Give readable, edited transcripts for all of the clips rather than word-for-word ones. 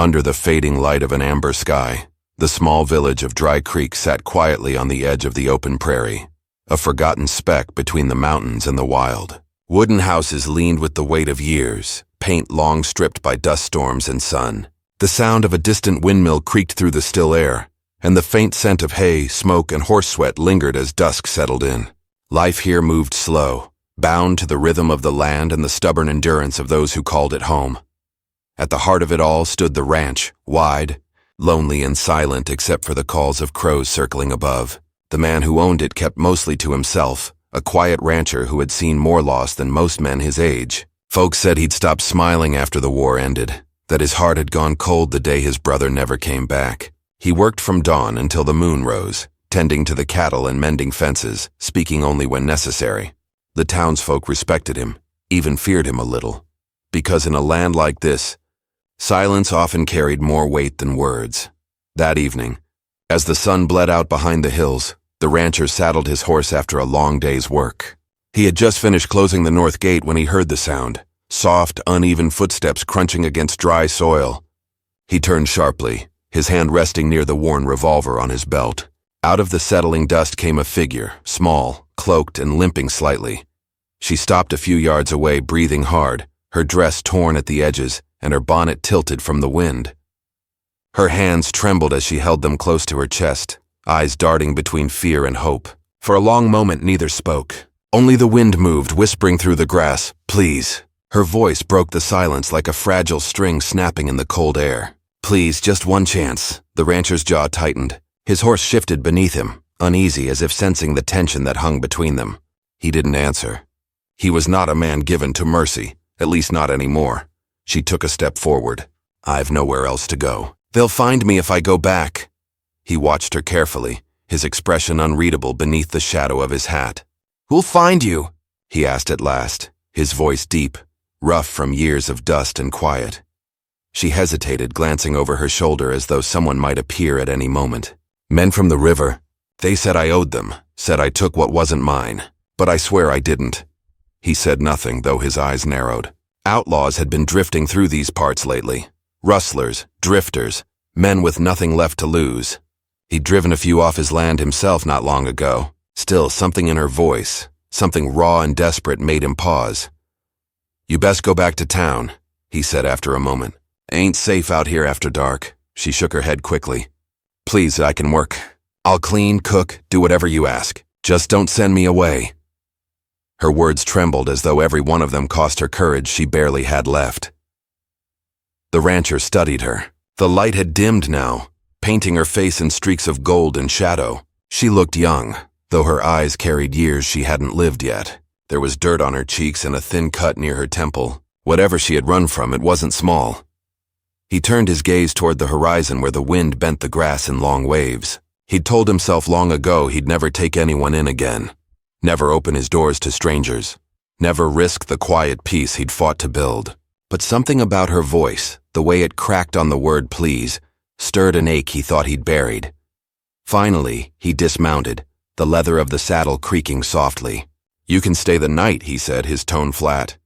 Under the fading light of an amber sky, the small village of Dry Creek sat quietly on the edge of the open prairie, a forgotten speck between the mountains and the wild. Wooden houses leaned with the weight of years, paint long stripped by dust storms and sun. The sound of a distant windmill creaked through the still air, and the faint scent of hay, smoke, and horse sweat lingered as dusk settled in. Life here moved slow, bound to the rhythm of the land and the stubborn endurance of those who called it home. At the heart of it all stood the ranch, wide, lonely and silent except for the calls of crows circling above. The man who owned it kept mostly to himself, a quiet rancher who had seen more loss than most men his age. Folks said he'd stopped smiling after the war ended, that his heart had gone cold the day his brother never came back. He worked from dawn until the moon rose, tending to the cattle and mending fences, speaking only when necessary. The townsfolk respected him, even feared him a little, because in a land like this, silence often carried more weight than words. That evening, as the sun bled out behind the hills, the rancher saddled his horse after a long day's work. He had just finished closing the north gate when he heard the sound, soft, uneven footsteps crunching against dry soil. He turned sharply, his hand resting near the worn revolver on his belt. Out of the settling dust came a figure, small, cloaked, and limping slightly. She stopped a few yards away, breathing hard, her dress torn at the edges, and her bonnet tilted from the wind. Her hands trembled as she held them close to her chest, eyes darting between fear and hope. For a long moment neither spoke. Only the wind moved, whispering through the grass, "Please." Her voice broke the silence like a fragile string snapping in the cold air. "Please, just one chance." The rancher's jaw tightened. His horse shifted beneath him, uneasy as if sensing the tension that hung between them. He didn't answer. He was not a man given to mercy, at least not anymore. She took a step forward. "I've nowhere else to go. They'll find me if I go back." He watched her carefully, his expression unreadable beneath the shadow of his hat. "Who'll find you?" he asked at last, his voice deep, rough from years of dust and quiet. She hesitated, glancing over her shoulder as though someone might appear at any moment. "Men from the river. They said I owed them, said I took what wasn't mine, but I swear I didn't." He said nothing, though his eyes narrowed. Outlaws had been drifting through these parts lately. Rustlers, drifters, men with nothing left to lose. He'd driven a few off his land himself not long ago. Still, something in her voice, something raw and desperate, made him pause. "You best go back to town," he said after a moment. "Ain't safe out here after dark." She shook her head quickly. "Please, I can work. I'll clean, cook, do whatever you ask. Just don't send me away." Her words trembled as though every one of them cost her courage she barely had left. The rancher studied her. The light had dimmed now, painting her face in streaks of gold and shadow. She looked young, though her eyes carried years she hadn't lived yet. There was dirt on her cheeks and a thin cut near her temple. Whatever she had run from, it wasn't small. He turned his gaze toward the horizon where the wind bent the grass in long waves. He'd told himself long ago he'd never take anyone in again, never open his doors to strangers, never risk the quiet peace he'd fought to build. But something about her voice, the way it cracked on the word please, stirred an ache he thought he'd buried. Finally, he dismounted, the leather of the saddle creaking softly. "You can stay the night," he said, his tone flat.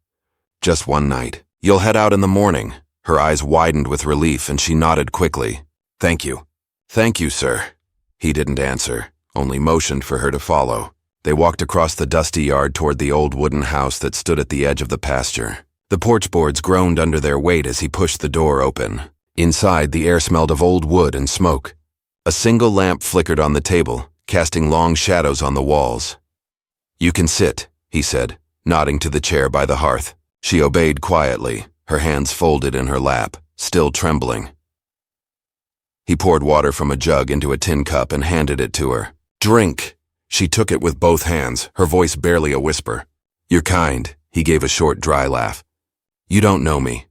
"Just one night. You'll head out in the morning." Her eyes widened with relief and she nodded quickly. "Thank you." "Thank you, sir." He didn't answer, only motioned for her to follow. They walked across the dusty yard toward the old wooden house that stood at the edge of the pasture. The porch boards groaned under their weight as he pushed the door open. Inside, the air smelled of old wood and smoke. A single lamp flickered on the table, casting long shadows on the walls. "You can sit," he said, nodding to the chair by the hearth. She obeyed quietly, her hands folded in her lap, still trembling. He poured water from a jug into a tin cup and handed it to her. "Drink." She took it with both hands, her voice barely a whisper. "You're kind," he gave a short, dry laugh. "You don't know me."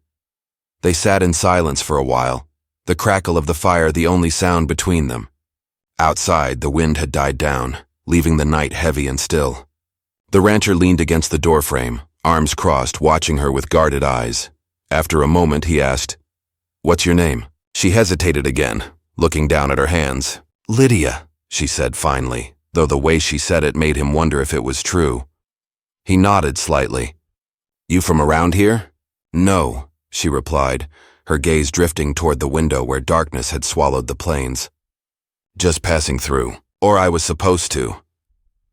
They sat in silence for a while, the crackle of the fire the only sound between them. Outside, the wind had died down, leaving the night heavy and still. The rancher leaned against the doorframe, arms crossed, watching her with guarded eyes. After a moment, he asked, "What's your name?" She hesitated again, looking down at her hands. "Lydia," she said finally, though the way she said it made him wonder if it was true. He nodded slightly. "You from around here?" "No," she replied, her gaze drifting toward the window where darkness had swallowed the plains. Just passing through, or I was supposed to.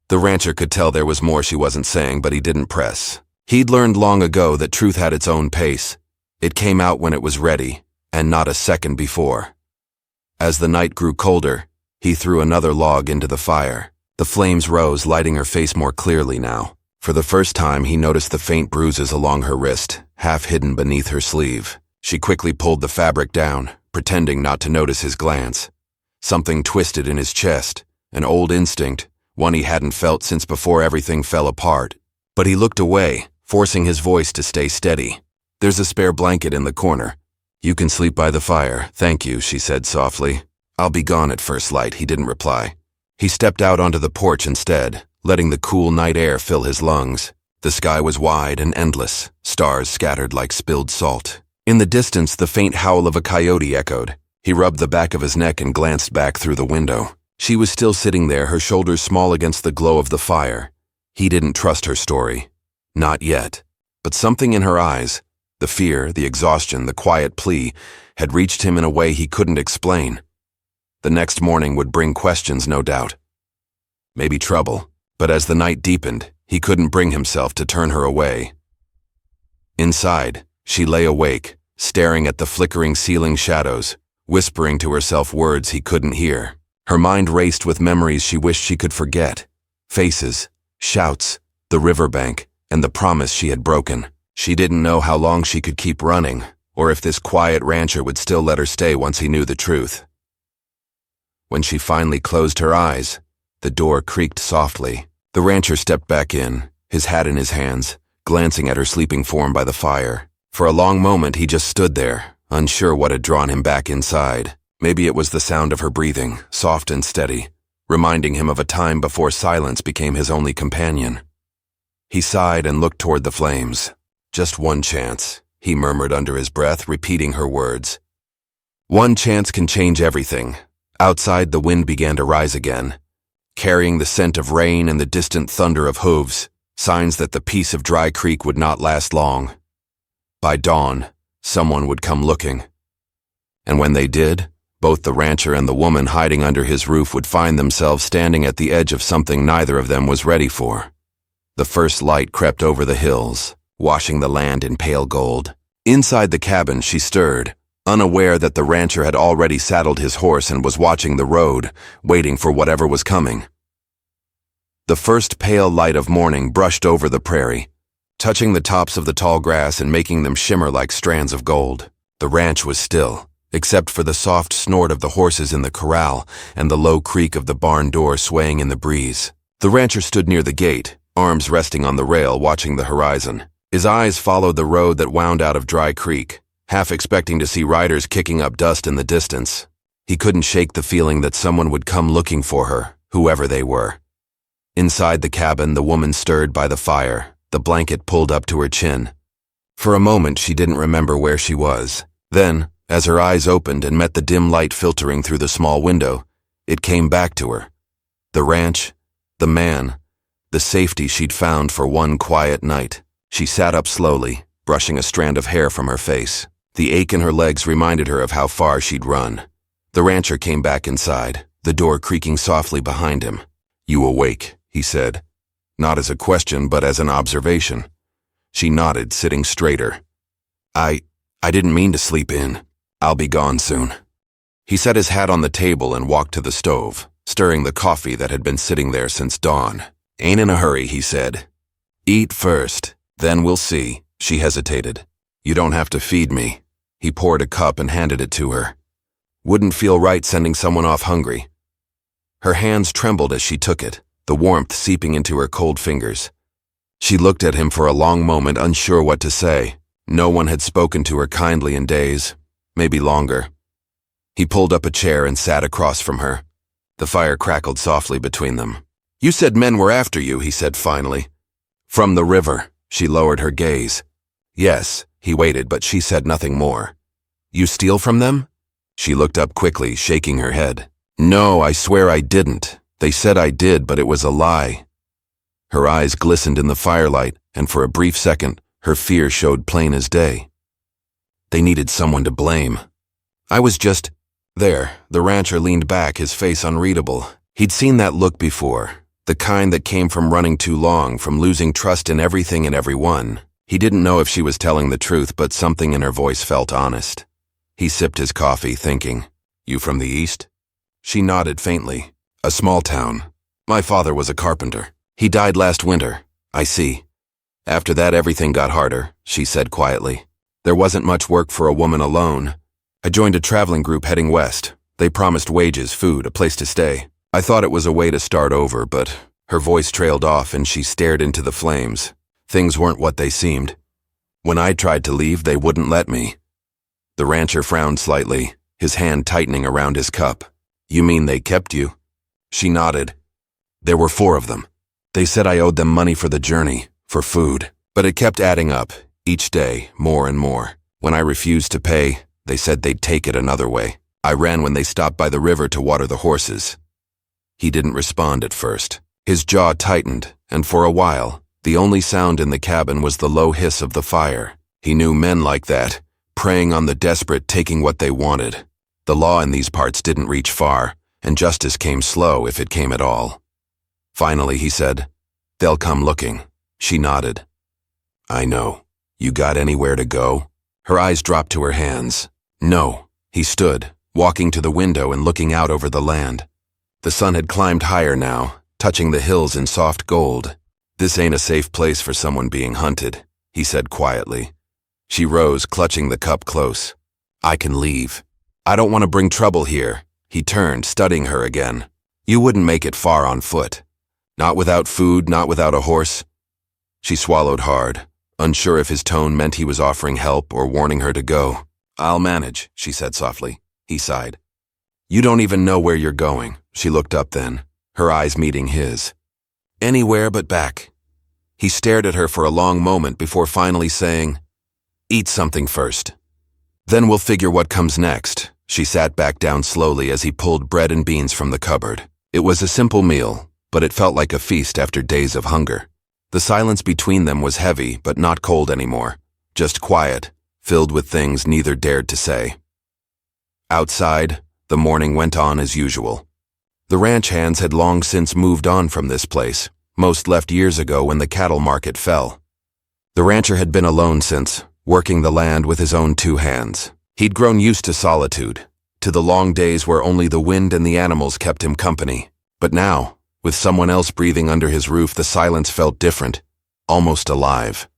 The rancher could tell there was more she wasn't saying, but he didn't press. He'd learned long ago that truth had its own pace. It came out when it was ready, and not a second before. As the night grew colder, he threw another log into the fire. The flames rose, lighting her face more clearly now. For the first time, he noticed the faint bruises along her wrist, half hidden beneath her sleeve. She quickly pulled the fabric down, pretending not to notice his glance. Something twisted in his chest, an old instinct, one he hadn't felt since before everything fell apart. But he looked away, forcing his voice to stay steady. "There's a spare blanket in the corner. You can sleep by the fire, thank you," she said softly. "I'll be gone at first light," he didn't reply. He stepped out onto the porch instead, letting the cool night air fill his lungs. The sky was wide and endless, stars scattered like spilled salt. In the distance, the faint howl of a coyote echoed. He rubbed the back of his neck and glanced back through the window. She was still sitting there, her shoulders small against the glow of the fire. He didn't trust her story. Not yet. But something in her eyes, the fear, the exhaustion, the quiet plea, had reached him in a way he couldn't explain. The next morning would bring questions, no doubt. Maybe trouble. But as the night deepened, he couldn't bring himself to turn her away. Inside, she lay awake, staring at the flickering ceiling shadows, whispering to herself words he couldn't hear. Her mind raced with memories she wished she could forget. Faces, shouts, the riverbank, and the promise she had broken. She didn't know how long she could keep running, or if this quiet rancher would still let her stay once he knew the truth. When she finally closed her eyes, the door creaked softly. The rancher stepped back in, his hat in his hands, glancing at her sleeping form by the fire. For a long moment he just stood there, unsure what had drawn him back inside. Maybe it was the sound of her breathing, soft and steady, reminding him of a time before silence became his only companion. He sighed and looked toward the flames. "Just one chance," he murmured under his breath, repeating her words. One chance can change everything. Outside, the wind began to rise again, carrying the scent of rain and the distant thunder of hooves, signs that the peace of Dry Creek would not last long. By dawn, someone would come looking. And when they did, both the rancher and the woman hiding under his roof would find themselves standing at the edge of something neither of them was ready for. The first light crept over the hills, washing the land in pale gold. Inside the cabin, she stirred, unaware that the rancher had already saddled his horse and was watching the road, waiting for whatever was coming. The first pale light of morning brushed over the prairie, touching the tops of the tall grass and making them shimmer like strands of gold. The ranch was still, except for the soft snort of the horses in the corral and the low creak of the barn door swaying in the breeze. The rancher stood near the gate, arms resting on the rail, watching the horizon. His eyes followed the road that wound out of Dry Creek, half expecting to see riders kicking up dust in the distance. He couldn't shake the feeling that someone would come looking for her, whoever they were. Inside the cabin, the woman stirred by the fire, the blanket pulled up to her chin. For a moment, she didn't remember where she was. Then, as her eyes opened and met the dim light filtering through the small window, it came back to her. The ranch, the man, the safety she'd found for one quiet night. She sat up slowly, brushing a strand of hair from her face. The ache in her legs reminded her of how far she'd run. The rancher came back inside, the door creaking softly behind him. "You awake?" he said, not as a question but as an observation. She nodded, sitting straighter. I didn't mean to sleep in. I'll be gone soon." He set his hat on the table and walked to the stove, stirring the coffee that had been sitting there since dawn. "Ain't in a hurry," he said. "Eat first, then we'll see." She hesitated. "You don't have to feed me." He poured a cup and handed it to her. Wouldn't feel right sending someone off hungry. Her hands trembled as she took it, the warmth seeping into her cold fingers. She looked at him for a long moment, unsure what to say. No one had spoken to her kindly in days, maybe longer. He pulled up a chair and sat across from her. The fire crackled softly between them. "You said men were after you," he said finally. "From the river." She lowered her gaze. "Yes." He waited, but she said nothing more. "You steal from them?" She looked up quickly, shaking her head. "No, I swear I didn't. They said I did, but it was a lie." Her eyes glistened in the firelight, and for a brief second, her fear showed plain as day. They needed someone to blame. I was just... There, the rancher leaned back, his face unreadable. He'd seen that look before, the kind that came from running too long, from losing trust in everything and everyone. He didn't know if she was telling the truth, but something in her voice felt honest. He sipped his coffee, thinking, "You from the East?" She nodded faintly. "A small town. My father was a carpenter. He died last winter." "I see." "After that, everything got harder," she said quietly. "There wasn't much work for a woman alone. I joined a traveling group heading west. They promised wages, food, a place to stay. I thought it was a way to start over, but..." Her voice trailed off and she stared into the flames. "Things weren't what they seemed. When I tried to leave, they wouldn't let me." The rancher frowned slightly, his hand tightening around his cup. "You mean they kept you?" She nodded. "There were 4 of them. They said I owed them money for the journey, for food. But it kept adding up, each day, more and more. When I refused to pay, they said they'd take it another way. I ran when they stopped by the river to water the horses." He didn't respond at first. His jaw tightened, and for a while, the only sound in the cabin was the low hiss of the fire. He knew men like that, preying on the desperate, taking what they wanted. The law in these parts didn't reach far, and justice came slow if it came at all. Finally, he said, "They'll come looking." She nodded. "I know. You got anywhere to go?" Her eyes dropped to her hands. "No." He stood, walking to the window and looking out over the land. The sun had climbed higher now, touching the hills in soft gold. "This ain't a safe place for someone being hunted," he said quietly. She rose, clutching the cup close. "I can leave. I don't want to bring trouble here." He turned, studying her again. "You wouldn't make it far on foot. Not without food, not without a horse." She swallowed hard, unsure if his tone meant he was offering help or warning her to go. "I'll manage," she said softly. He sighed. "You don't even know where you're going." She looked up then, her eyes meeting his. "Anywhere but back." He stared at her for a long moment before finally saying, "Eat something first. Then we'll figure what comes next." She sat back down slowly as he pulled bread and beans from the cupboard. It was a simple meal, but it felt like a feast after days of hunger. The silence between them was heavy, but not cold anymore, just quiet, filled with things neither dared to say. Outside, the morning went on as usual. The ranch hands had long since moved on from this place. Most left years ago when the cattle market fell. The rancher had been alone since, working the land with his own 2 hands. He'd grown used to solitude, to the long days where only the wind and the animals kept him company. But now, with someone else breathing under his roof, the silence felt different, almost alive.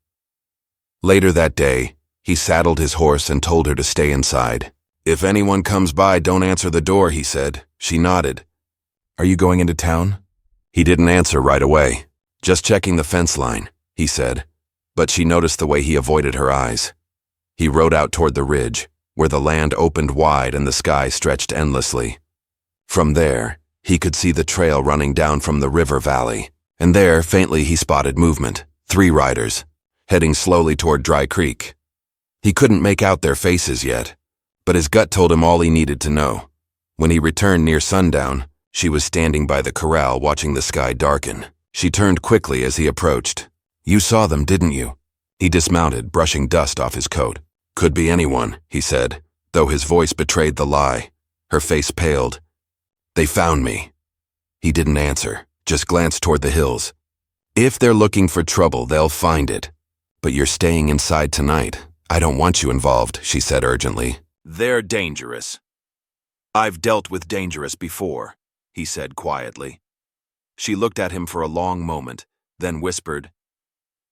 Later that day, he saddled his horse and told her to stay inside. "If anyone comes by, don't answer the door," he said. She nodded. "Are you going into town?" He didn't answer right away. "Just checking the fence line," he said, but she noticed the way he avoided her eyes. He rode out toward the ridge, where the land opened wide and the sky stretched endlessly. From there, he could see the trail running down from the river valley, and there, faintly, he spotted movement. 3 riders, heading slowly toward Dry Creek. He couldn't make out their faces yet, but his gut told him all he needed to know. When he returned near sundown, she was standing by the corral watching the sky darken. She turned quickly as he approached. "You saw them, didn't you?" He dismounted, brushing dust off his coat. "Could be anyone," he said, though his voice betrayed the lie. Her face paled. "They found me." He didn't answer, just glanced toward the hills. "If they're looking for trouble, they'll find it. But you're staying inside tonight. I don't want you involved," she said urgently. "They're dangerous. I've dealt with dangerous before," he said quietly. She looked at him for a long moment, then whispered,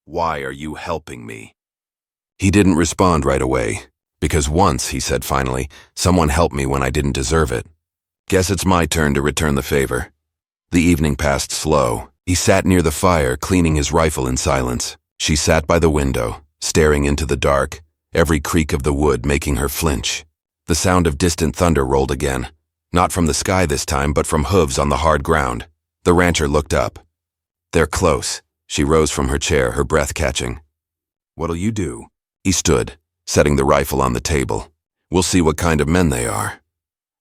"Why are you helping me?" He didn't respond right away, because once, he said finally, someone helped me when I didn't deserve it. Guess it's my turn to return the favor. The evening passed slow. He sat near the fire, cleaning his rifle in silence. She sat by the window, staring into the dark, every creak of the wood making her flinch. The sound of distant thunder rolled again, not from the sky this time, but from hooves on the hard ground. The rancher looked up. "They're close." She rose from her chair, her breath catching. "What'll you do?" He stood, setting the rifle on the table. "We'll see what kind of men they are."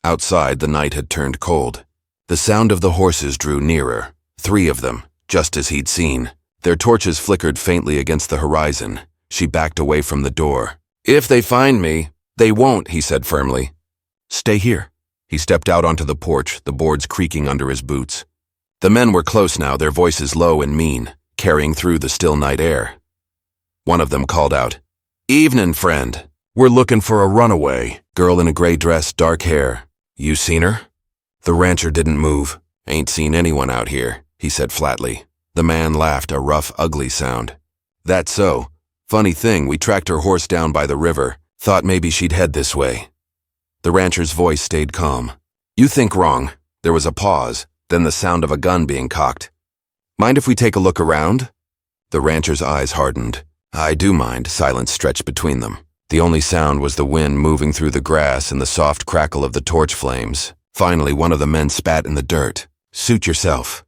Outside, the night had turned cold. The sound of the horses drew nearer, 3 of them, just as he'd seen. Their torches flickered faintly against the horizon. She backed away from the door. If they find me, they won't, he said firmly. Stay here. He stepped out onto the porch, the boards creaking under his boots. The men were close now, their voices low and mean, carrying through the still night air. One of them called out, "Evenin', friend. We're looking for a runaway." Girl in a gray dress, dark hair. You seen her? The rancher didn't move. Ain't seen anyone out here, he said flatly. The man laughed, a rough, ugly sound. That's so. Funny thing, we tracked her horse down by the river. Thought maybe she'd head this way. The rancher's voice stayed calm. You think wrong. There was a pause, then the sound of a gun being cocked. Mind if we take a look around? The rancher's eyes hardened. I do mind. Silence stretched between them. The only sound was the wind moving through the grass and the soft crackle of the torch flames. Finally, one of the men spat in the dirt. Suit yourself.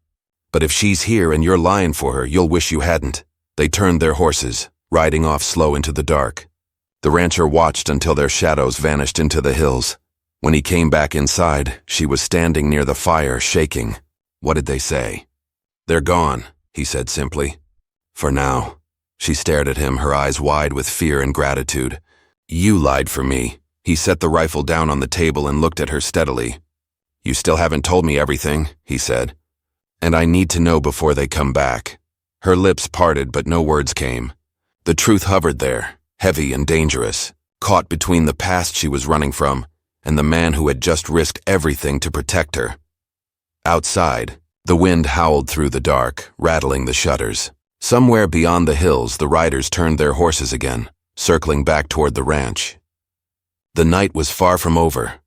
But if she's here and you're lying for her, you'll wish you hadn't. They turned their horses, riding off slow into the dark. The rancher watched until their shadows vanished into the hills. When he came back inside, she was standing near the fire, shaking. What did they say? They're gone, he said simply. For now. She stared at him, her eyes wide with fear and gratitude. You lied for me. He set the rifle down on the table and looked at her steadily. You still haven't told me everything, he said. And I need to know before they come back. Her lips parted, but no words came. The truth hovered there, heavy and dangerous, caught between the past she was running from and the man who had just risked everything to protect her. Outside, the wind howled through the dark, rattling the shutters. Somewhere beyond the hills, the riders turned their horses again, circling back toward the ranch. The night was far from over.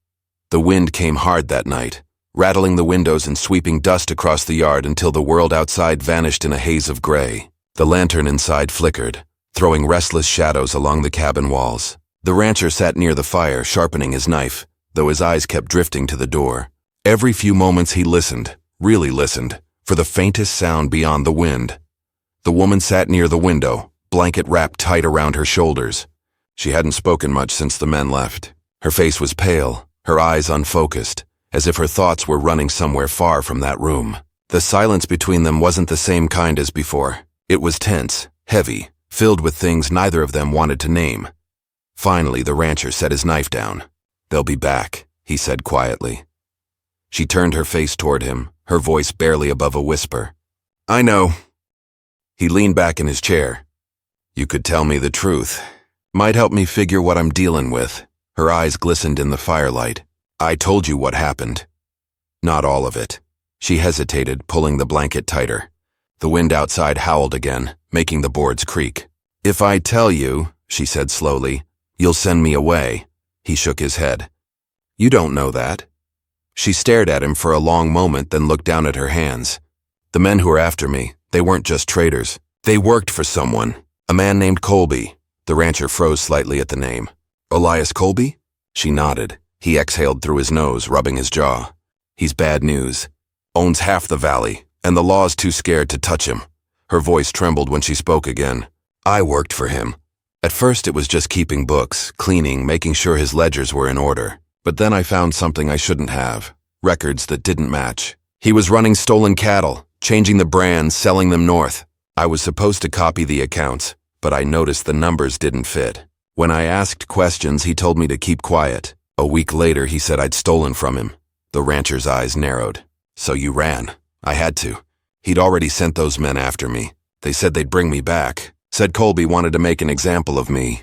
The wind came hard that night, rattling the windows and sweeping dust across the yard until the world outside vanished in a haze of gray. The lantern inside flickered, throwing restless shadows along the cabin walls. The rancher sat near the fire, sharpening his knife, though his eyes kept drifting to the door. Every few moments he listened, really listened, for the faintest sound beyond the wind. The woman sat near the window, blanket wrapped tight around her shoulders. She hadn't spoken much since the men left. Her face was pale, her eyes unfocused, as if her thoughts were running somewhere far from that room. The silence between them wasn't the same kind as before. It was tense, heavy, filled with things neither of them wanted to name. Finally, the rancher set his knife down. They'll be back, he said quietly. She turned her face toward him, her voice barely above a whisper. I know. He leaned back in his chair. You could tell me the truth. Might help me figure what I'm dealing with. Her eyes glistened in the firelight. I told you what happened. Not all of it. She hesitated, pulling the blanket tighter. The wind outside howled again, making the boards creak. If I tell you, she said slowly, you'll send me away. He shook his head. You don't know that. She stared at him for a long moment, then looked down at her hands. The men who were after me, they weren't just traitors. They worked for someone, a man named Colby. The rancher froze slightly at the name. Elias Colby? She nodded. He exhaled through his nose, rubbing his jaw. He's bad news. Owns half the valley, and the law's too scared to touch him. Her voice trembled when she spoke again. I worked for him. At first it was just keeping books, cleaning, making sure his ledgers were in order. But then I found something I shouldn't have. Records that didn't match. He was running stolen cattle, changing the brands, selling them north. I was supposed to copy the accounts, but I noticed the numbers didn't fit. When I asked questions, he told me to keep quiet. A week later, he said I'd stolen from him. The rancher's eyes narrowed. So you ran. I had to. He'd already sent those men after me. They said they'd bring me back. Said Colby wanted to make an example of me.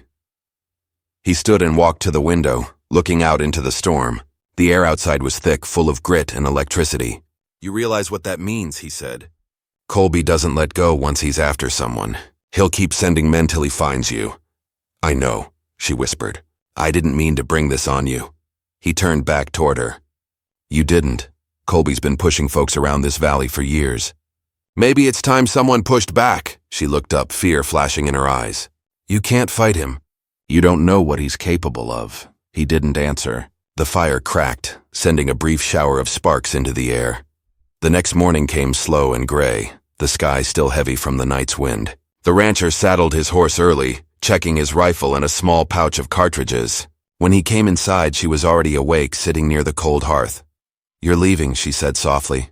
He stood and walked to the window, looking out into the storm. The air outside was thick, full of grit and electricity. You realize what that means, he said. Colby doesn't let go once he's after someone. He'll keep sending men till he finds you. I know, she whispered. I didn't mean to bring this on you. He turned back toward her. You didn't. Colby's been pushing folks around this valley for years. Maybe it's time someone pushed back. She looked up, fear flashing in her eyes. You can't fight him. You don't know what he's capable of. He didn't answer. The fire cracked, sending a brief shower of sparks into the air. The next morning came slow and gray, the sky still heavy from the night's wind. The rancher saddled his horse early, checking his rifle and a small pouch of cartridges. When he came inside, she was already awake, sitting near the cold hearth. You're leaving, she said softly.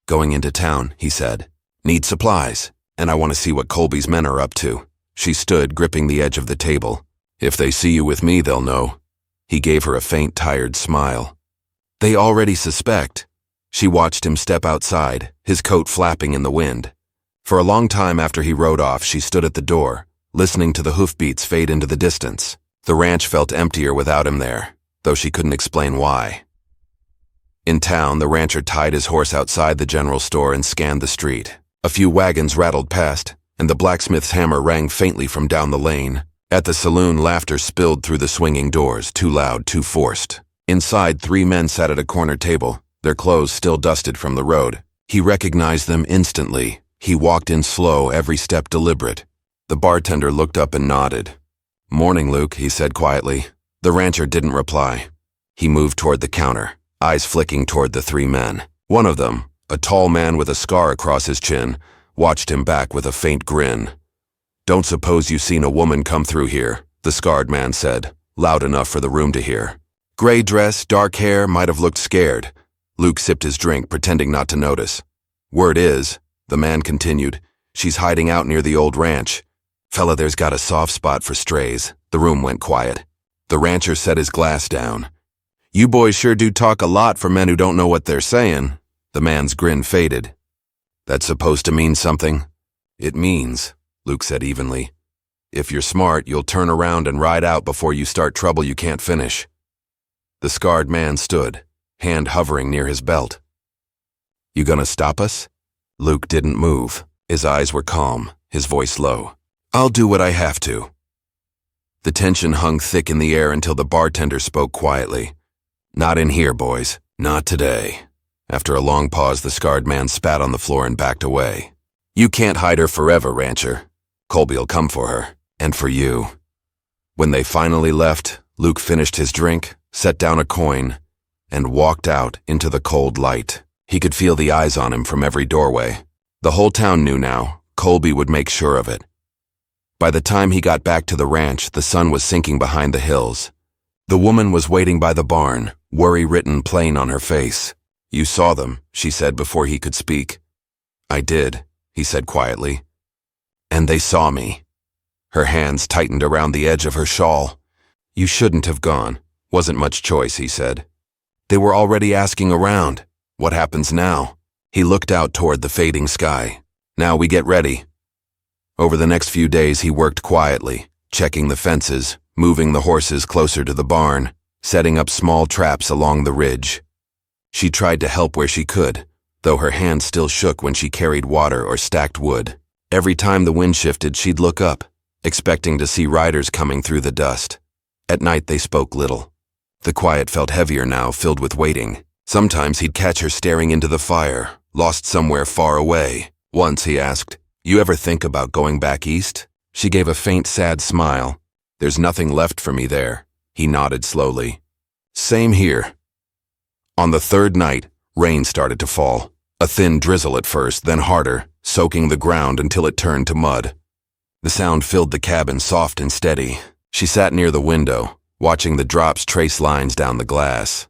Going into town, he said. Need supplies, and I want to see what Colby's men are up to. She stood, gripping the edge of the table. If they see you with me, they'll know. He gave her a faint, tired smile. They already suspect. She watched him step outside, his coat flapping in the wind. For a long time after he rode off, she stood at the door, listening to the hoofbeats fade into the distance. The ranch felt emptier without him there, though she couldn't explain why. In town, the rancher tied his horse outside the general store and scanned the street. A few wagons rattled past, and the blacksmith's hammer rang faintly from down the lane. At the saloon, laughter spilled through the swinging doors, too loud, too forced. Inside, 3 men sat at a corner table, their clothes still dusted from the road. He recognized them instantly. He walked in slow, every step deliberate. The bartender looked up and nodded. "Morning, Luke," he said quietly. The rancher didn't reply. He moved toward the counter, eyes flicking toward the 3 men. One of them, a tall man with a scar across his chin, watched him back with a faint grin. "Don't suppose you've seen a woman come through here," the scarred man said, loud enough for the room to hear. Gray dress, dark hair, might have looked scared. Luke sipped his drink, pretending not to notice. "Word is," the man continued, "she's hiding out near the old ranch. Fella there's got a soft spot for strays." The room went quiet. The rancher set his glass down. "You boys sure do talk a lot for men who don't know what they're saying." The man's grin faded. "That's supposed to mean something?" "It means," Luke said evenly, "if you're smart, you'll turn around and ride out before you start trouble you can't finish." The scarred man stood, hand hovering near his belt. "You gonna stop us?" Luke didn't move. His eyes were calm, his voice low. "I'll do what I have to." The tension hung thick in the air until the bartender spoke quietly. "Not in here, boys. Not today." After a long pause, the scarred man spat on the floor and backed away. "You can't hide her forever, rancher. Colby'll come for her. And for you." When they finally left, Luke finished his drink, set down a coin, and walked out into the cold light. He could feel the eyes on him from every doorway. The whole town knew now. Colby would make sure of it. By the time he got back to the ranch, the sun was sinking behind the hills. The woman was waiting by the barn, worry written plain on her face. "You saw them," she said before he could speak. "I did," he said quietly. "And they saw me." Her hands tightened around the edge of her shawl. "You shouldn't have gone. Wasn't much choice," he said. "They were already asking around. What happens now?" He looked out toward the fading sky. "Now we get ready." Over the next few days he worked quietly, checking the fences, moving the horses closer to the barn, setting up small traps along the ridge. She tried to help where she could, though her hands still shook when she carried water or stacked wood. Every time the wind shifted, she'd look up, expecting to see riders coming through the dust. At night they spoke little. The quiet felt heavier now, filled with waiting. Sometimes he'd catch her staring into the fire, lost somewhere far away. Once he asked, "You ever think about going back east?" She gave a faint, sad smile. "There's nothing left for me there." He nodded slowly. "Same here." On the 3rd night, rain started to fall. A thin drizzle at first, then harder, soaking the ground until it turned to mud. The sound filled the cabin, soft and steady. She sat near the window, watching the drops trace lines down the glass.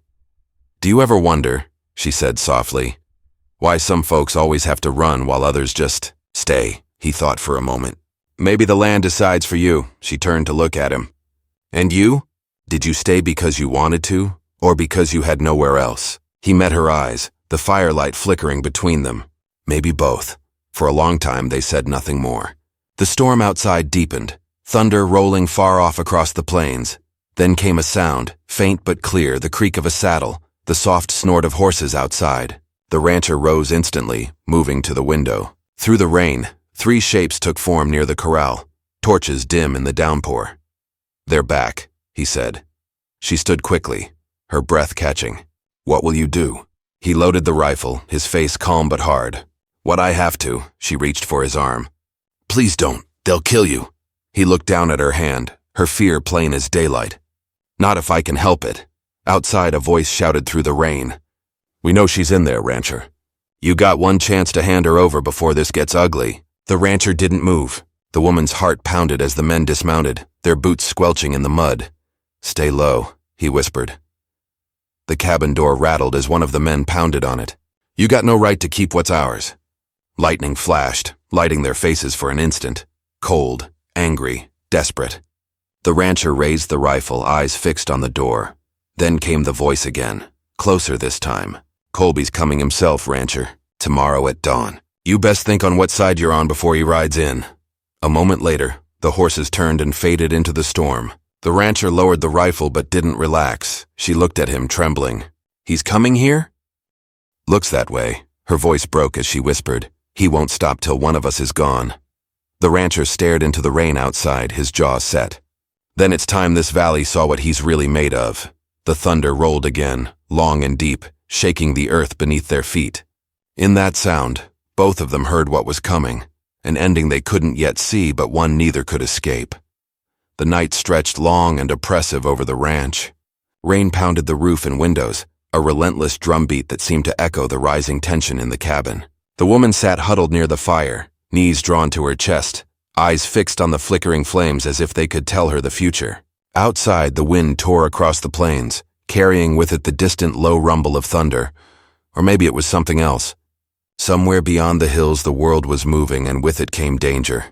"Do you ever wonder," she said softly, "why some folks always have to run while others just stay?" He thought for a moment. "Maybe the land decides for you." She turned to look at him. "And you? Did you stay because you wanted to, or because you had nowhere else?" He met her eyes, the firelight flickering between them. Maybe both. For a long time they said nothing more. The storm outside deepened, thunder rolling far off across the plains. Then came a sound, faint but clear, the creak of a saddle, the soft snort of horses outside. The rancher rose instantly, moving to the window. Through the rain, 3 shapes took form near the corral, torches dim in the downpour. "They're back," he said. She stood quickly, her breath catching. "What will you do?" He loaded the rifle, his face calm but hard. "What I have to." She reached for his arm. "Please don't. They'll kill you." He looked down at her hand, her fear plain as daylight. "Not if I can help it." Outside, a voice shouted through the rain. "We know she's in there, rancher. You got one chance to hand her over before this gets ugly." The rancher didn't move. The woman's heart pounded as the men dismounted, their boots squelching in the mud. "Stay low," he whispered. The cabin door rattled as one of the men pounded on it. "You got no right to keep what's ours." Lightning flashed, lighting their faces for an instant. Cold, angry, desperate. The rancher raised the rifle, eyes fixed on the door. Then came the voice again, closer this time. "Colby's coming himself, rancher. Tomorrow at dawn. You best think on what side you're on before he rides in." A moment later, the horses turned and faded into the storm. The rancher lowered the rifle but didn't relax. She looked at him, trembling. "He's coming here?" "Looks that way." Her voice broke as she whispered, "He won't stop till one of us is gone." The rancher stared into the rain outside, his jaw set. Then it's time this valley saw what he's really made of. The thunder rolled again, long and deep, shaking the earth beneath their feet. In that sound, both of them heard what was coming, an ending they couldn't yet see, but one neither could escape. The night stretched long and oppressive over the ranch. Rain pounded the roof and windows, a relentless drumbeat that seemed to echo the rising tension in the cabin. The woman sat huddled near the fire, knees drawn to her chest, eyes fixed on the flickering flames as if they could tell her the future. Outside, the wind tore across the plains, carrying with it the distant low rumble of thunder. Or maybe it was something else. Somewhere beyond the hills the world was moving, and with it came danger.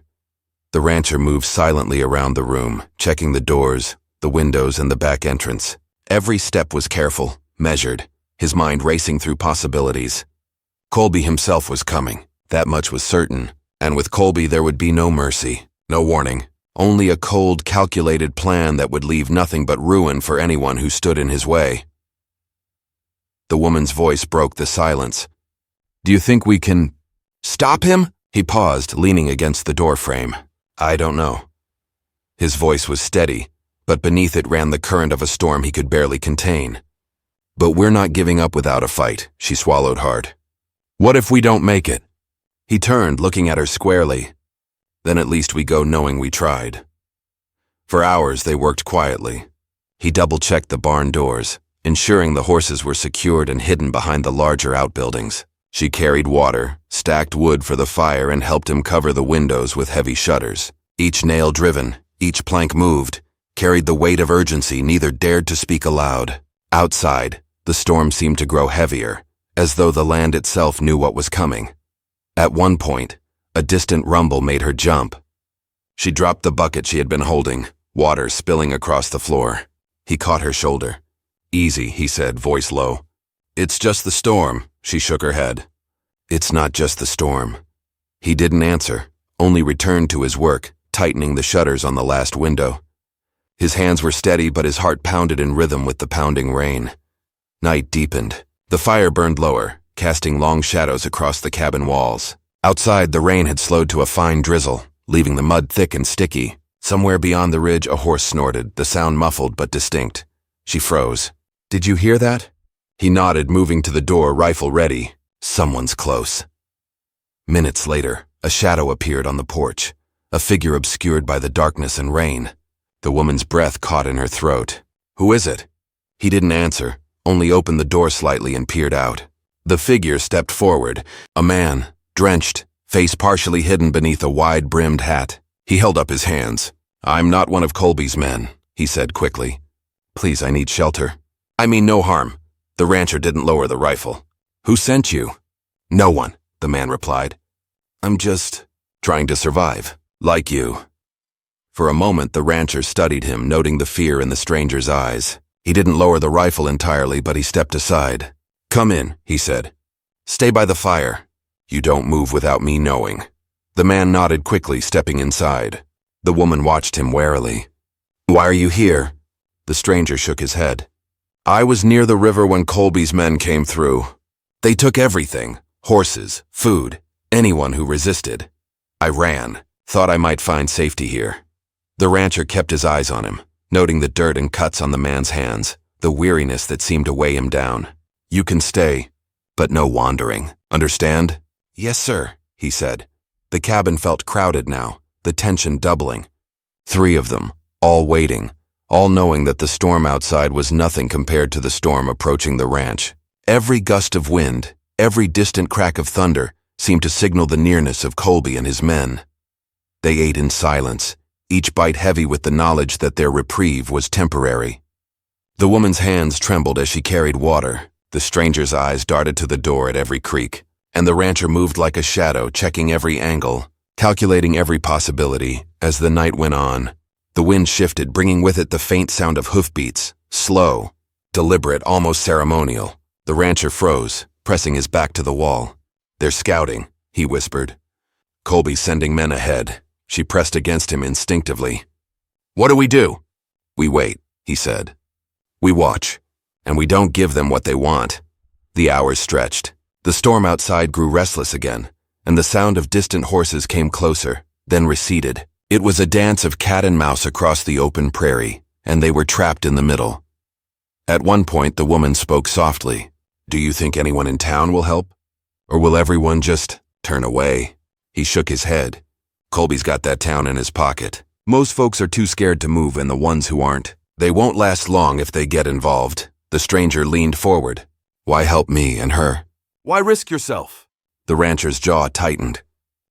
The rancher moved silently around the room, checking the doors, the windows, and the back entrance. Every step was careful, measured, his mind racing through possibilities. Colby himself was coming, that much was certain, and with Colby there would be no mercy, no warning, only a cold, calculated plan that would leave nothing but ruin for anyone who stood in his way. The woman's voice broke the silence. "Do you think we can stop him?" He paused, leaning against the doorframe. "I don't know." His voice was steady, but beneath it ran the current of a storm he could barely contain. "But we're not giving up without a fight," she swallowed hard. "What if we don't make it?" He turned, looking at her squarely. "Then at least we go knowing we tried." For hours they worked quietly. He double-checked the barn doors, ensuring the horses were secured and hidden behind the larger outbuildings. She carried water, stacked wood for the fire, and helped him cover the windows with heavy shutters. Each nail driven, each plank moved, carried the weight of urgency neither dared to speak aloud. Outside, the storm seemed to grow heavier, as though the land itself knew what was coming. At one point, a distant rumble made her jump. She dropped the bucket she had been holding, water spilling across the floor. He caught her shoulder. "Easy," he said, voice low. "It's just the storm." She shook her head. "It's not just the storm." He didn't answer, only returned to his work, tightening the shutters on the last window. His hands were steady, but his heart pounded in rhythm with the pounding rain. Night deepened. The fire burned lower, casting long shadows across the cabin walls. Outside, the rain had slowed to a fine drizzle, leaving the mud thick and sticky. Somewhere beyond the ridge, a horse snorted, the sound muffled but distinct. She froze. "Did you hear that?" He nodded, moving to the door, rifle ready. Someone's close. Minutes later, a shadow appeared on the porch, a figure obscured by the darkness and rain. The woman's breath caught in her throat. "Who is it?" He didn't answer, only opened the door slightly and peered out. The figure stepped forward, a man, drenched, face partially hidden beneath a wide-brimmed hat. He held up his hands. "I'm not one of Colby's men," he said quickly. "Please, I need shelter." "I mean no harm." The rancher didn't lower the rifle. "Who sent you?" "No one," the man replied. "I'm just trying to survive, like you." For a moment, the rancher studied him, noting the fear in the stranger's eyes. He didn't lower the rifle entirely, but he stepped aside. "Come in," he said. "Stay by the fire. You don't move without me knowing." The man nodded quickly, stepping inside. The woman watched him warily. "Why are you here?" The stranger shook his head. "I was near the river when Colby's men came through. They took everything, horses, food, anyone who resisted. I ran, thought I might find safety here." The rancher kept his eyes on him, noting the dirt and cuts on the man's hands, the weariness that seemed to weigh him down. "You can stay, but no wandering. Understand?" "Yes, sir," he said. The cabin felt crowded now, the tension doubling. 3 of them, all waiting, all knowing that the storm outside was nothing compared to the storm approaching the ranch. Every gust of wind, every distant crack of thunder seemed to signal the nearness of Colby and his men. They ate in silence, each bite heavy with the knowledge that their reprieve was temporary. The woman's hands trembled as she carried water. The stranger's eyes darted to the door at every creak, and the rancher moved like a shadow, checking every angle, calculating every possibility. As the night went on, The wind shifted, bringing with it the faint sound of hoofbeats, slow, deliberate, almost ceremonial. The rancher froze, pressing his back to the wall. "They're scouting," he whispered. "Colby's sending men ahead." She pressed against him instinctively. "What do we do?" "We wait," he said. "We watch, and we don't give them what they want." The hours stretched. The storm outside grew restless again, and the sound of distant horses came closer, then receded. It was a dance of cat and mouse across the open prairie, and they were trapped in the middle. At one point, the woman spoke softly. "Do you think anyone in town will help? Or will everyone just turn away?" He shook his head. "Colby's got that town in his pocket. Most folks are too scared to move, and the ones who aren't, they won't last long if they get involved." The stranger leaned forward. "Why help me and her? Why risk yourself?" The rancher's jaw tightened.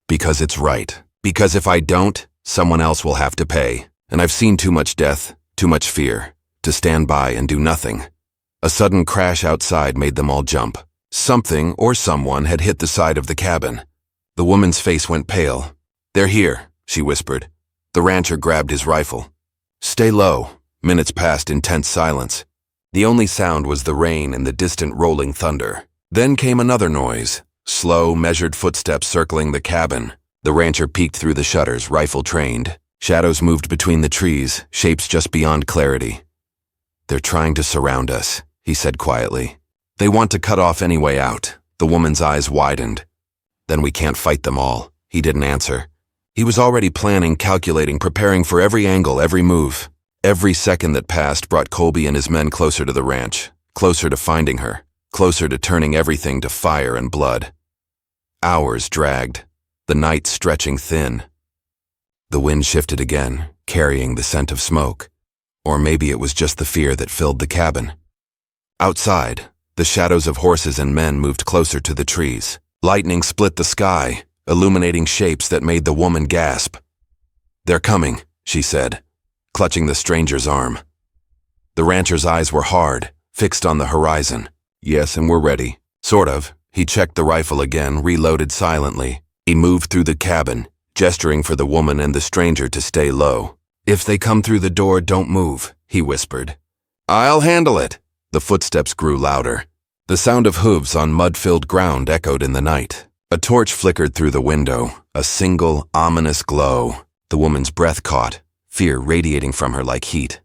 "Because it's right. Because if I don't, someone else will have to pay. And I've seen too much death, too much fear, to stand by and do nothing." A sudden crash outside made them all jump. Something or someone had hit the side of the cabin. The woman's face went pale. "They're here," she whispered. The rancher grabbed his rifle. "Stay low." Minutes passed in tense silence. The only sound was the rain and the distant rolling thunder. Then came another noise, slow, measured footsteps circling the cabin. The rancher peeked through the shutters, rifle trained. Shadows moved between the trees, shapes just beyond clarity. "They're trying to surround us," he said quietly. "They want to cut off any way out." The woman's eyes widened. "Then we can't fight them all." He didn't answer. He was already planning, calculating, preparing for every angle, every move. Every second that passed brought Colby and his men closer to the ranch, closer to finding her, closer to turning everything to fire and blood. Hours dragged, the night stretching thin. The wind shifted again, carrying the scent of smoke. Or maybe it was just the fear that filled the cabin. Outside, the shadows of horses and men moved closer to the trees. Lightning split the sky, illuminating shapes that made the woman gasp. "They're coming," she said, clutching the stranger's arm. The rancher's eyes were hard, fixed on the horizon. "Yes, and we're ready." "Sort of." He checked the rifle again, reloaded silently. He moved through the cabin, gesturing for the woman and the stranger to stay low. "If they come through the door, don't move," he whispered. "I'll handle it." The footsteps grew louder. The sound of hooves on mud-filled ground echoed in the night. A torch flickered through the window, a single, ominous glow. The woman's breath caught, fear radiating from her like heat.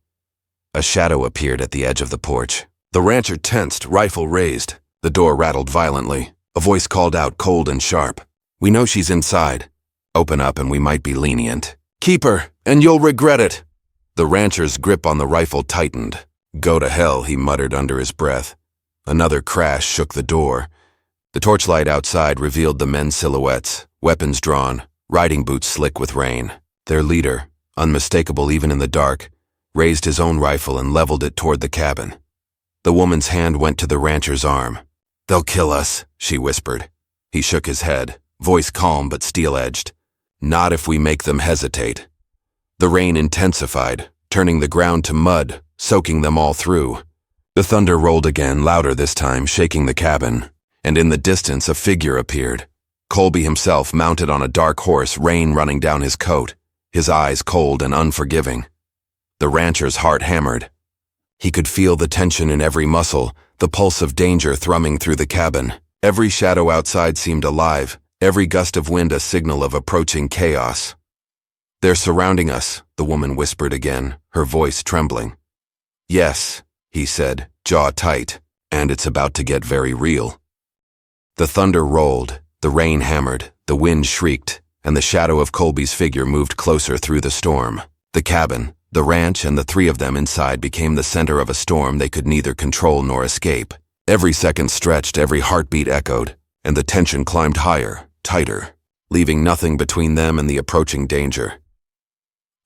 A shadow appeared at the edge of the porch. The rancher tensed, rifle raised. The door rattled violently. A voice called out, cold and sharp. "We know she's inside. Open up and we might be lenient." "Keep her, and you'll regret it." The rancher's grip on the rifle tightened. "Go to hell," he muttered under his breath. Another crash shook the door. The torchlight outside revealed the men's silhouettes, weapons drawn, riding boots slick with rain. Their leader, unmistakable even in the dark, raised his own rifle and leveled it toward the cabin. The woman's hand went to the rancher's arm. "They'll kill us," she whispered. He shook his head, voice calm but steel-edged. "Not if we make them hesitate." The rain intensified, turning the ground to mud, soaking them all through. The thunder rolled again, louder this time, shaking the cabin. And in the distance a figure appeared. Colby himself, mounted on a dark horse, rain running down his coat, his eyes cold and unforgiving. The rancher's heart hammered. He could feel the tension in every muscle, the pulse of danger thrumming through the cabin. Every shadow outside seemed alive, every gust of wind a signal of approaching chaos. "They're surrounding us," the woman whispered again, her voice trembling. "Yes," he said, jaw tight, "and it's about to get very real." The thunder rolled, the rain hammered, the wind shrieked, and the shadow of Colby's figure moved closer through the storm. The cabin, the ranch, and the three of them inside became the center of a storm they could neither control nor escape. Every second stretched, every heartbeat echoed, and the tension climbed higher, tighter, leaving nothing between them and the approaching danger.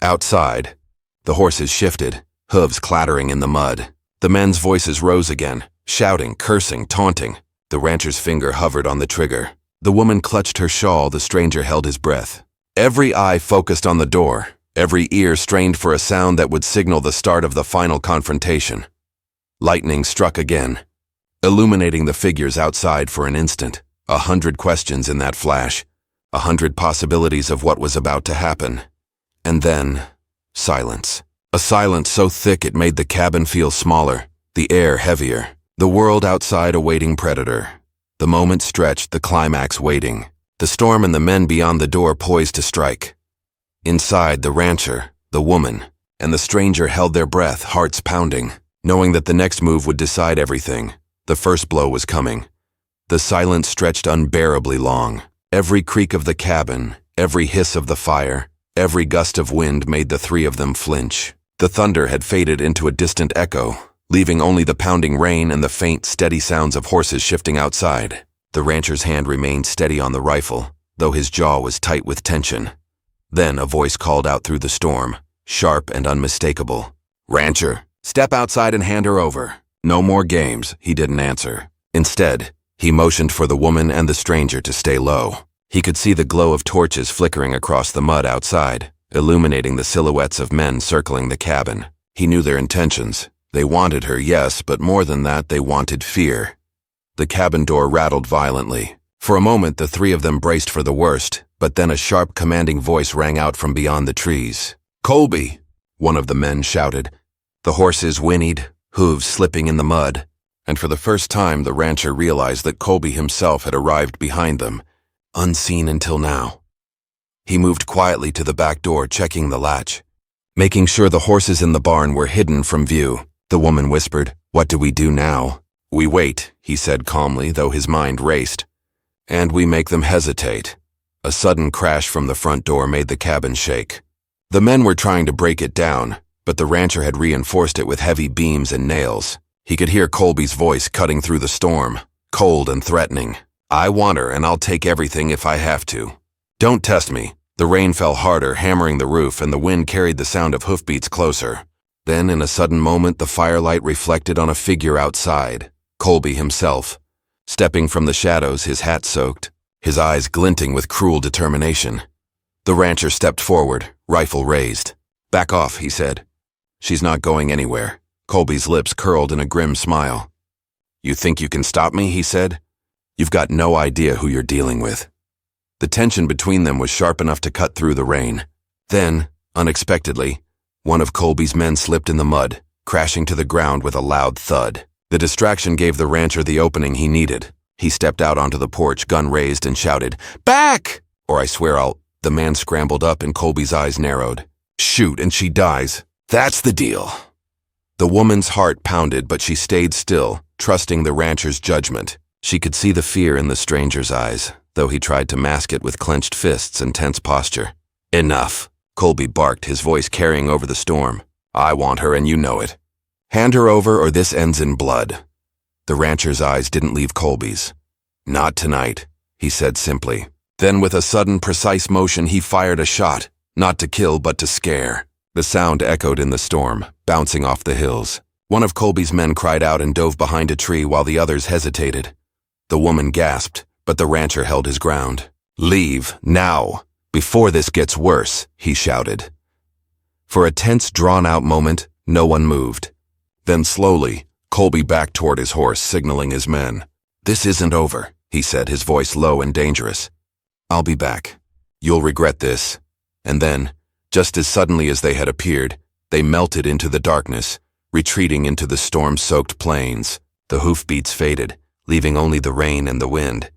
Outside, the horses shifted, hooves clattering in the mud. The men's voices rose again, shouting, cursing, taunting. The rancher's finger hovered on the trigger. The woman clutched her shawl, the stranger held his breath. Every eye focused on the door, every ear strained for a sound that would signal the start of the final confrontation. Lightning struck again, illuminating the figures outside for an instant. 100 questions in that flash, 100 possibilities of what was about to happen. And then, Silence. A silence so thick it made the cabin feel smaller, the air heavier, the world outside awaiting predator. The moment stretched, the climax waiting. The storm and the men beyond the door poised to strike. Inside, the rancher, the woman, and the stranger held their breath, hearts pounding, knowing that the next move would decide everything. The first blow was coming. The silence stretched unbearably long. Every creak of the cabin, every hiss of the fire, every gust of wind made the three of them flinch. The thunder had faded into a distant echo, leaving only the pounding rain and the faint, steady sounds of horses shifting outside. The rancher's hand remained steady on the rifle, though his jaw was tight with tension. Then a voice called out through the storm, sharp and unmistakable. "Rancher, step outside and hand her over." No more games, he didn't answer. Instead, he motioned for the woman and the stranger to stay low. He could see the glow of torches flickering across the mud outside, illuminating the silhouettes of men circling the cabin. He knew their intentions. They wanted her, yes, but more than that, they wanted fear. The cabin door rattled violently. For a moment, the three of them braced for the worst, but then a sharp, commanding voice rang out from beyond the trees. "Colby!" one of the men shouted. The horses whinnied, hooves slipping in the mud, and for the first time the rancher realized that Colby himself had arrived behind them, unseen until now. He moved quietly to the back door, checking the latch. Making sure the horses in the barn were hidden from view, the woman whispered, "What do we do now?" "We wait," he said calmly, though his mind raced. "And we make them hesitate." A sudden crash from the front door made the cabin shake. The men were trying to break it down, but the rancher had reinforced it with heavy beams and nails. He could hear Colby's voice cutting through the storm, cold and threatening. "I want her, and I'll take everything if I have to. Don't test me." The rain fell harder, hammering the roof, and the wind carried the sound of hoofbeats closer. Then, in a sudden moment, the firelight reflected on a figure outside, Colby himself. Stepping from the shadows, his hat soaked, his eyes glinting with cruel determination. The rancher stepped forward, rifle raised. "Back off," he said. "She's not going anywhere." Colby's lips curled in a grim smile. "You think you can stop me?" he said. "You've got no idea who you're dealing with." The tension between them was sharp enough to cut through the rain. Then, unexpectedly, one of Colby's men slipped in the mud, crashing to the ground with a loud thud. The distraction gave the rancher the opening he needed. He stepped out onto the porch, gun raised, and shouted, "Back! Or I swear I'll—" The man scrambled up and Colby's eyes narrowed. "Shoot, and she dies. That's the deal." The woman's heart pounded, but she stayed still, trusting the rancher's judgment. She could see the fear in the stranger's eyes, though he tried to mask it with clenched fists and tense posture. "Enough," Colby barked, his voice carrying over the storm. "I want her, and you know it. Hand her over or this ends in blood." The rancher's eyes didn't leave Colby's. "Not tonight," he said simply. Then with a sudden, precise motion, he fired a shot, not to kill but to scare. The sound echoed in the storm, bouncing off the hills. One of Colby's men cried out and dove behind a tree while the others hesitated. The woman gasped, but the rancher held his ground. "Leave, now, before this gets worse," he shouted. For a tense, drawn-out moment, no one moved. Then slowly, Colby backed toward his horse, signaling his men. "This isn't over," he said, his voice low and dangerous. "I'll be back. You'll regret this." And then, just as suddenly as they had appeared, they melted into the darkness, retreating into the storm-soaked plains. The hoofbeats faded, leaving only the rain and the wind.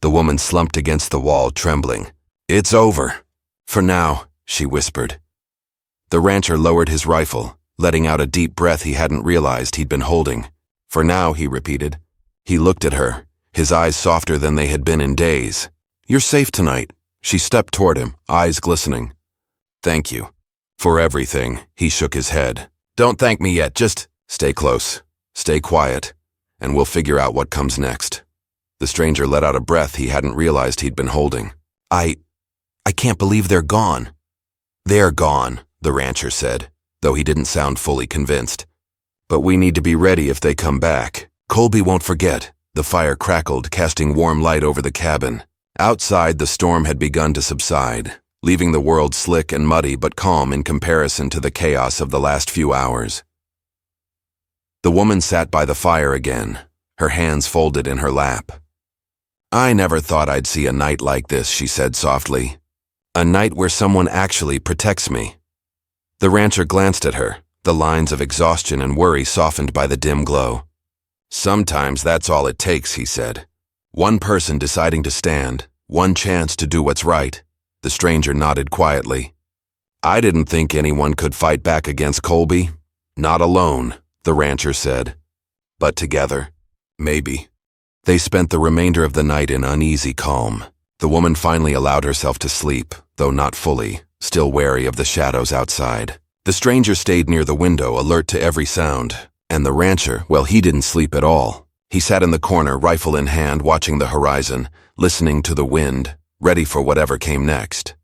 The woman slumped against the wall, trembling. "It's over. For now," she whispered. The rancher lowered his rifle, letting out a deep breath he hadn't realized he'd been holding. "For now," he repeated. He looked at her, his eyes softer than they had been in days. "You're safe tonight." She stepped toward him, eyes glistening. "Thank you. For everything," he shook his head. "Don't thank me yet, just stay close, stay quiet, and we'll figure out what comes next." The stranger let out a breath he hadn't realized he'd been holding. I can't believe they're gone." "They're gone," the rancher said, though he didn't sound fully convinced. "But we need to be ready if they come back. Colby won't forget." The fire crackled, casting warm light over the cabin. Outside, the storm had begun to subside, leaving the world slick and muddy but calm in comparison to the chaos of the last few hours. The woman sat by the fire again, her hands folded in her lap. "I never thought I'd see a night like this," she said softly. "A night where someone actually protects me." The rancher glanced at her, the lines of exhaustion and worry softened by the dim glow. "Sometimes that's all it takes," he said. "One person deciding to stand, one chance to do what's right." The stranger nodded quietly. "I didn't think anyone could fight back against Colby. Not alone," the rancher said. "But together, maybe." They spent the remainder of the night in uneasy calm. The woman finally allowed herself to sleep, though not fully, still wary of the shadows outside. The stranger stayed near the window, alert to every sound, and the rancher, well, he didn't sleep at all. He sat in the corner, rifle in hand, watching the horizon, listening to the wind, ready for whatever came next.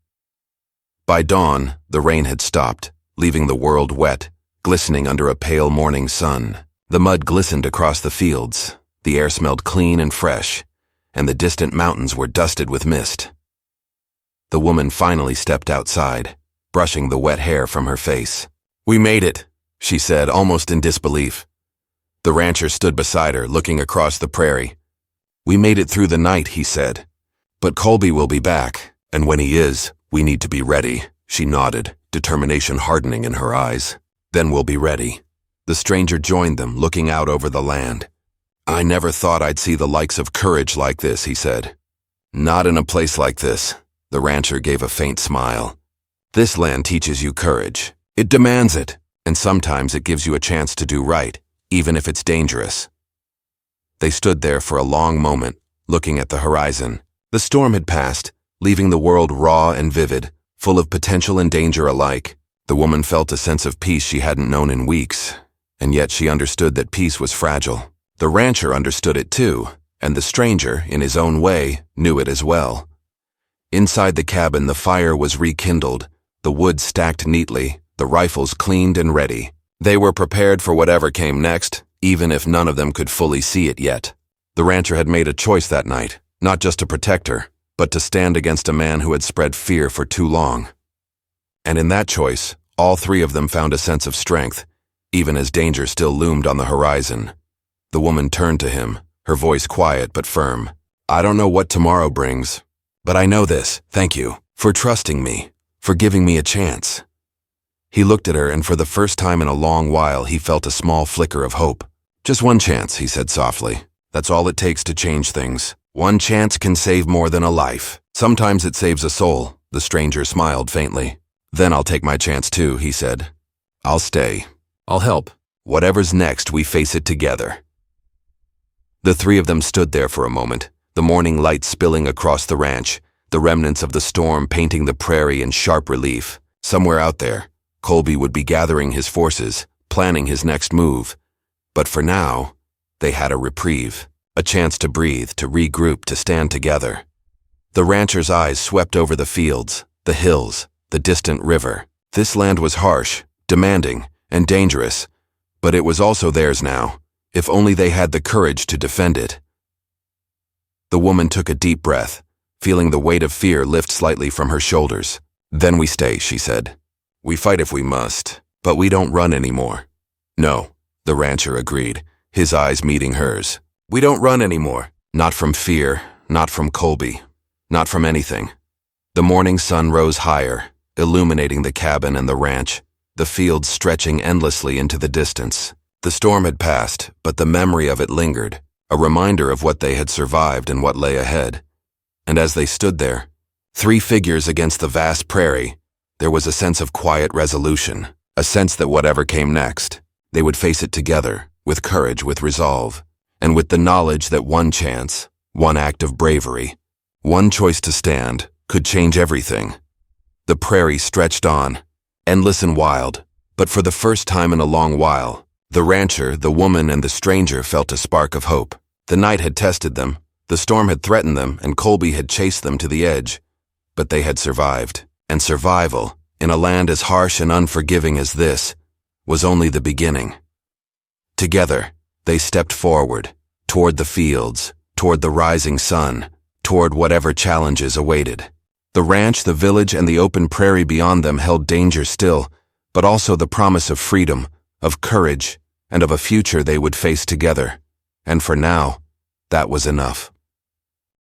By dawn, the rain had stopped, leaving the world wet, glistening under a pale morning sun. The mud glistened across the fields, the air smelled clean and fresh, and the distant mountains were dusted with mist. The woman finally stepped outside, brushing the wet hair from her face. "We made it," she said, almost in disbelief. The rancher stood beside her, looking across the prairie. "We made it through the night," he said. "But Colby will be back, and when he is, we need to be ready." She nodded, determination hardening in her eyes. "Then we'll be ready." The stranger joined them, looking out over the land. "I never thought I'd see the likes of courage like this," he said. "Not in a place like this." The rancher gave a faint smile. "This land teaches you courage. It demands it, and sometimes it gives you a chance to do right, even if it's dangerous." They stood there for a long moment, looking at the horizon. The storm had passed, leaving the world raw and vivid, full of potential and danger alike. The woman felt a sense of peace she hadn't known in weeks, and yet she understood that peace was fragile. The rancher understood it too, and the stranger, in his own way, knew it as well. Inside the cabin, the fire was rekindled, the wood stacked neatly, the rifles cleaned and ready. They were prepared for whatever came next, even if none of them could fully see it yet. The rancher had made a choice that night, not just to protect her, but to stand against a man who had spread fear for too long. And in that choice, all three of them found a sense of strength, even as danger still loomed on the horizon. The woman turned to him, her voice quiet but firm. "I don't know what tomorrow brings, but I know this. Thank you for trusting me, for giving me a chance." He looked at her, and for the first time in a long while, he felt a small flicker of hope. "Just one chance," he said softly. "That's all it takes to change things. One chance can save more than a life. Sometimes it saves a soul." The stranger smiled faintly. "Then I'll take my chance too," he said. "I'll stay. I'll help. Whatever's next, we face it together." The three of them stood there for a moment, the morning light spilling across the ranch, the remnants of the storm painting the prairie in sharp relief. Somewhere out there, Colby would be gathering his forces, planning his next move. But for now, they had a reprieve, a chance to breathe, to regroup, to stand together. The rancher's eyes swept over the fields, the hills, the distant river. This land was harsh, demanding, and dangerous, but it was also theirs now, if only they had the courage to defend it. The woman took a deep breath, feeling the weight of fear lift slightly from her shoulders. "Then we stay," she said. "We fight if we must, but we don't run anymore." "No," the rancher agreed, his eyes meeting hers. "We don't run anymore. Not from fear, not from Colby, not from anything." The morning sun rose higher, illuminating the cabin and the ranch, the fields stretching endlessly into the distance. The storm had passed, but the memory of it lingered, a reminder of what they had survived and what lay ahead. And as they stood there, three figures against the vast prairie, there was a sense of quiet resolution, a sense that whatever came next, they would face it together, with courage, with resolve, and with the knowledge that one chance, one act of bravery, one choice to stand, could change everything. The prairie stretched on, endless and wild, but for the first time in a long while, the rancher, the woman, and the stranger felt a spark of hope. The night had tested them, the storm had threatened them, and Colby had chased them to the edge. But they had survived, and survival, in a land as harsh and unforgiving as this, was only the beginning. Together, they stepped forward, toward the fields, toward the rising sun, toward whatever challenges awaited. The ranch, the village, and the open prairie beyond them held danger still, but also the promise of freedom, of courage, and of a future they would face together. And for now, that was enough.